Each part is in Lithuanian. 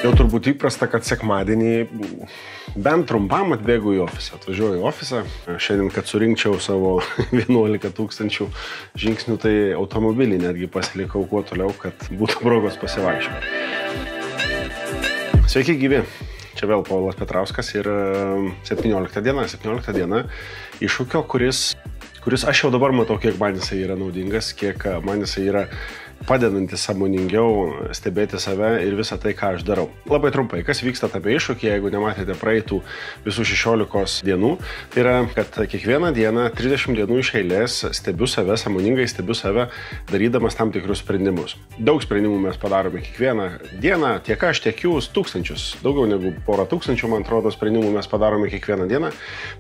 Jau turbūt įprasta, kad sekmadienį bent trumpam atbėgu į ofisą. Atvažiuoju į ofisą. Šiandien, kad surinkčiau savo 11 000 žingsnių, tai automobilį netgi pasilikau kuo toliau, kad būtų progos pasivaikščioti. Sveiki gyvi. Čia vėl Povilas Petrauskas ir 17 diena iššūkio, kuris aš jau dabar matau, kiek man jisai yra naudingas, kiek man jisai yra padedantis sąmoningiau stebėti save ir visą tai, ką aš darau. Labai trumpai, kas vyksta tame iššūkyje, jeigu nematėte praeitų visų 16 dienų, tai yra, kad kiekvieną dieną, 30 dienų iš eilės stebiu save, sąmoningai stebiu save, darydamas tam tikrus sprendimus. Daug sprendimų mes padarome kiekvieną dieną, tiek aš, tiek jūs, tūkstančius, daugiau negu porą tūkstančių, man atrodo, sprendimų mes padarome kiekvieną dieną,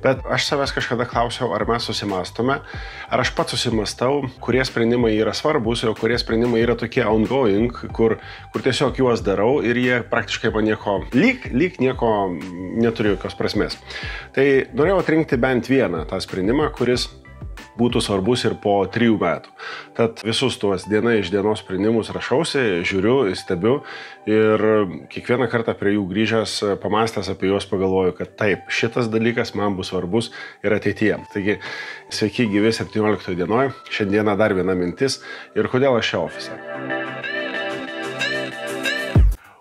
bet aš savęs kažkada klausiau, ar mes susimastome, ar aš pats susimastau, kurie sprendimai yra svarbus, o kurie sprendimai yra tokie ongoing, kur tiesiog juos darau ir jie praktiškai man nieko, lyg nieko neturi jokios prasmės. Tai norėjau atrinkti bent vieną tą sprendimą, kuris būtų svarbus ir po 3 metų. Tad visus tuos diena iš dienos sprendimus rašausi, žiūriu, stebiu ir kiekvieną kartą prie jų grįžęs, pamastęs apie juos pagalvoju, kad taip, šitas dalykas man bus svarbus ir ateityje. Taigi, sveiki gyvi 17 dienoje, šiandieną dar viena mintis ir kodėl aš čia ofise.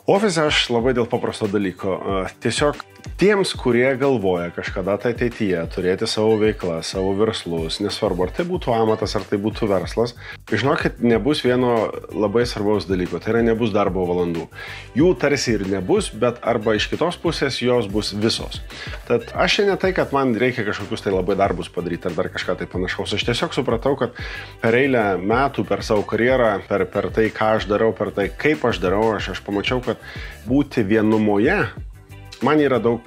Ofise aš labai dėl paprasto dalyko. Tiesiog tiems, kurie galvoja kažkada tai ateityje turėti savo veiklą, savo verslus, nesvarbu, ar tai būtų amatas, ar tai būtų verslas, žinokit, nebus vieno labai svarbaus dalyko, tai yra nebus darbo valandų. Jų tarsi ir nebus, bet arba iš kitos pusės jos bus visos. Tad aš ne tai, kad man reikia kažkokius tai labai darbus padaryti ar dar kažką tai panašaus. Aš tiesiog supratau, kad per eilę metų, per savo karjerą, per tai, ką aš darau, per tai, kaip aš darau, aš pamačiau, kad būti vienumoje man yra daug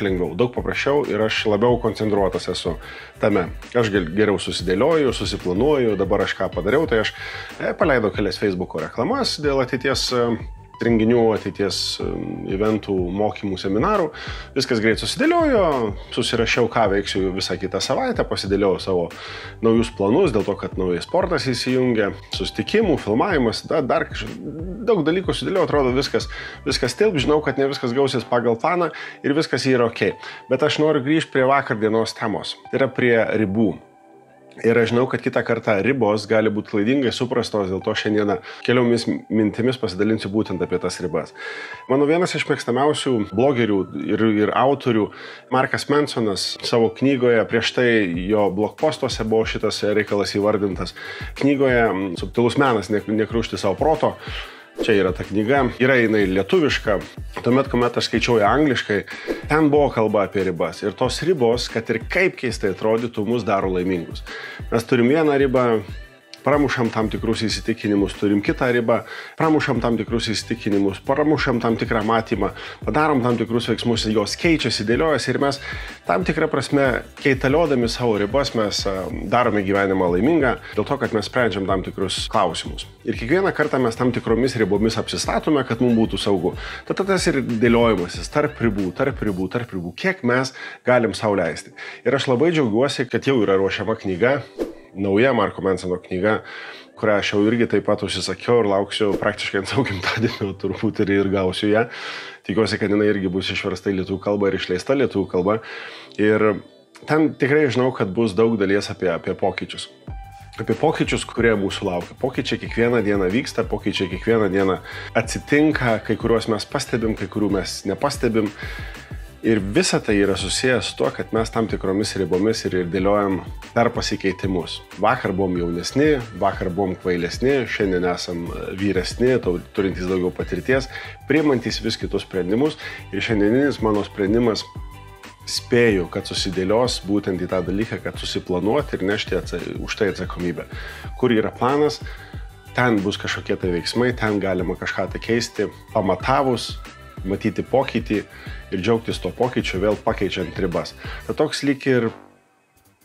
lengviau, daug paprasčiau ir aš labiau koncentruotas esu tame. Aš geriau susidėlioju, susiplanuoju, dabar aš ką padariau, tai aš paleidau kelias Facebook'o reklamas dėl ateities renginių, ateities eventų, mokymų, seminarų. Viskas greit susidėliojo, susirašiau, ką veiksiu visą kitą savaitę, pasidėliojau savo naujus planus, dėl to, kad naujas sportas įsijungia, susitikimų, filmavimas, dar daug dalykų sudėliojau, atrodo viskas tilp, žinau, kad ne viskas gausis pagal planą ir viskas yra ok. Bet aš noriu grįžti prie vakar dienos temos, tai yra prie ribų. Ir aš žinau, kad kitą kartą ribos gali būti klaidingai suprastos, dėl to šiandieną keliomis mintimis pasidalinsiu būtent apie tas ribas. Mano vienas iš mėgstamiausių blogerių ir autorių, Markas Mansonas, savo knygoje, prieš tai jo blogpostuose buvo šitas reikalas įvardintas, knygoje Subtilus menas nekrušti savo proto. Čia yra ta knyga, yra jinai lietuviška, tuomet, kuomet aš skaičiau ją angliškai, ten buvo kalba apie ribas. Ir tos ribos, kad ir kaip keistai atrodytų, mus daro laimingus. Mes turim vieną ribą, pramušam tam tikrus įsitikinimus, turim kitą ribą, pramušam tam tikrus įsitikinimus, pramušam tam tikrą matymą, padarom tam tikrus veiksmus, jos keičiasi, dėliojasi ir mes tam tikrą prasme, keitaliodami savo ribas, mes darome gyvenimą laimingą, dėl to, kad mes sprendžiam tam tikrus klausimus. Ir kiekvieną kartą mes tam tikromis ribomis apsistatome, kad mums būtų saugu. Tad tas ir dėliojimasis tarp ribų, kiek mes galim sau leisti. Ir aš labai džiaugiuosi, kad jau yra ruošiama knyga, nauja Marko Mansono knyga, kurią aš jau irgi taip pat užsisakiau ir lauksiu praktiškai ant savo gimtadienio turbūt ir gausiu ją. Tikiuosi, kad jinai irgi bus išversta į lietuvių kalbą ir išleista lietuvių kalba. Ir ten tikrai žinau, kad bus daug dalies apie pokyčius. Apie pokyčius, kurie mūsų laukia. Pokyčiai kiekvieną dieną vyksta, pokyčiai kiekvieną dieną atsitinka, kai kuriuos mes pastebim, kai kurių mes nepastebim. Ir visa tai yra susijęs su tuo, kad mes tam tikromis ribomis ir dėliojam per pasikeitimus. Vakar buvom jaunesni, vakar buvom kvailesni, šiandien esam vyresni, turintys daugiau patirties, priimantys vis kitus sprendimus. Ir šiandieninis mano sprendimas, spėju, kad susidėlios būtent į tą dalyką, kad susiplanuoti ir nešti už tai atsakomybę. Kur yra planas, ten bus kažkokie tai veiksmai, ten galima kažką tai keisti, pamatavus, matyti pokytį ir džiaugtis to pokyčio, vėl pakeičiant ribas. Tai toks lyg ir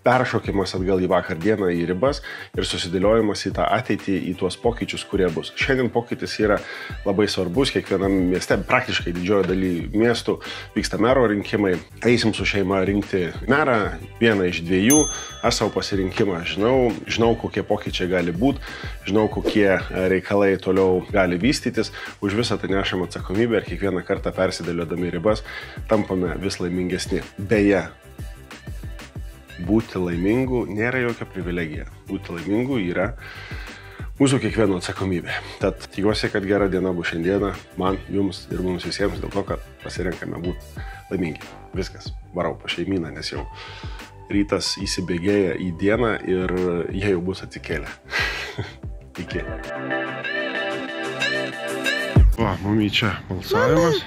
peršokimas atgal į vakar dieną, į ribas ir susidėliojimas į tą ateitį, į tuos pokyčius, kurie bus. Šiandien pokytis yra labai svarbus, kiekvienam mieste, praktiškai didžiojo daly miestų vyksta mero rinkimai. Eisim su šeima rinkti merą, vieną iš dviejų. Aš savo pasirinkimą žinau, kokie pokyčiai gali būti, žinau, kokie reikalai toliau gali vystytis. Už visą tai nešam atsakomybę ir kiekvieną kartą persidėliodami ribas tampame vis laimingesni. Beje, būti laimingu nėra jokia privilegija. Būti laimingu yra mūsų kiekvieno atsakomybė. Tad tikiuosi, kad gera diena bus šiandieną man, jums ir mums visiems dėl to, kad pasirenkame būti laimingi. Viskas, varau po šeimyną, nes jau rytas įsibėgėja į dieną ir jie jau bus atsikėlę. Iki. Va, mamyčia balsavimas.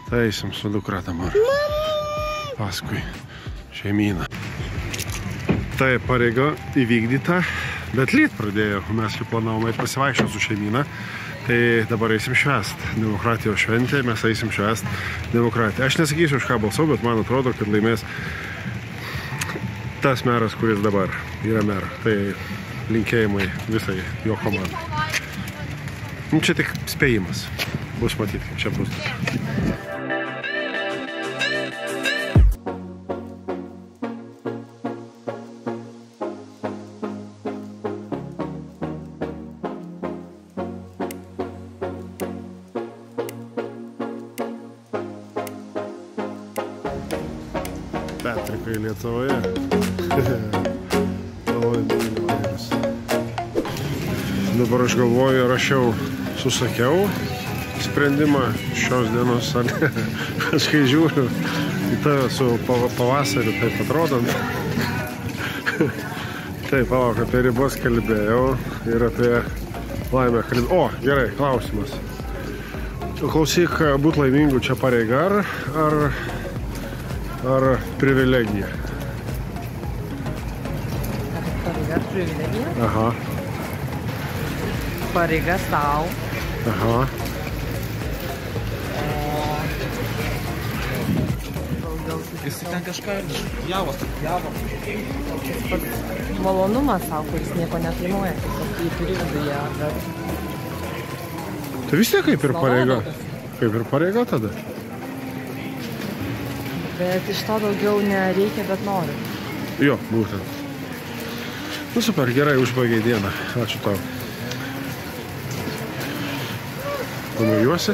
Tai eisim su dukra dabar. Paskui šeimyną. Tai pareiga įvykdyta, bet lyt pradėjo. Mes jau planavom eit pasivaikščioti su šeimyną. Tai dabar eisim švęst demokratijos šventę, mes eisim švęst demokratiją. Aš nesakysiu, už ką balsau, bet man atrodo, kad laimės tas meras, kuris dabar yra meras. Tai linkėjimai visai jo komandai. Čia tik spėjimas. Bus matyti, kaip čia bus. Petrikai Lietuvoje. Dabar aš galvoju, ar aš jau susakiau sprendimą šios dienos, ar ne. Aš kai žiūriu į tave su pavasariu, taip atrodant. Taip, palauk, apie ribas kalbėjau ir apie laimę kalbėjau. O, gerai, klausimas. Klausyk, būt laimingu čia pareiga ar privilegija? Pareiga ar privilegija? Aha. Pareiga sau. Aha. Jis ten kažką javos. Malonumas sau, kuris nieko nekainuoja. Tiesiog jį turi viduje, bet... Tai vis tiek kaip ir pareiga. Kaip ir pareiga tada. Bet iš to daugiau nereikia, bet noriu. Jo, būtent. Nu super, gerai užbaigiai dieną. Ačiū tau. Pamojuosi?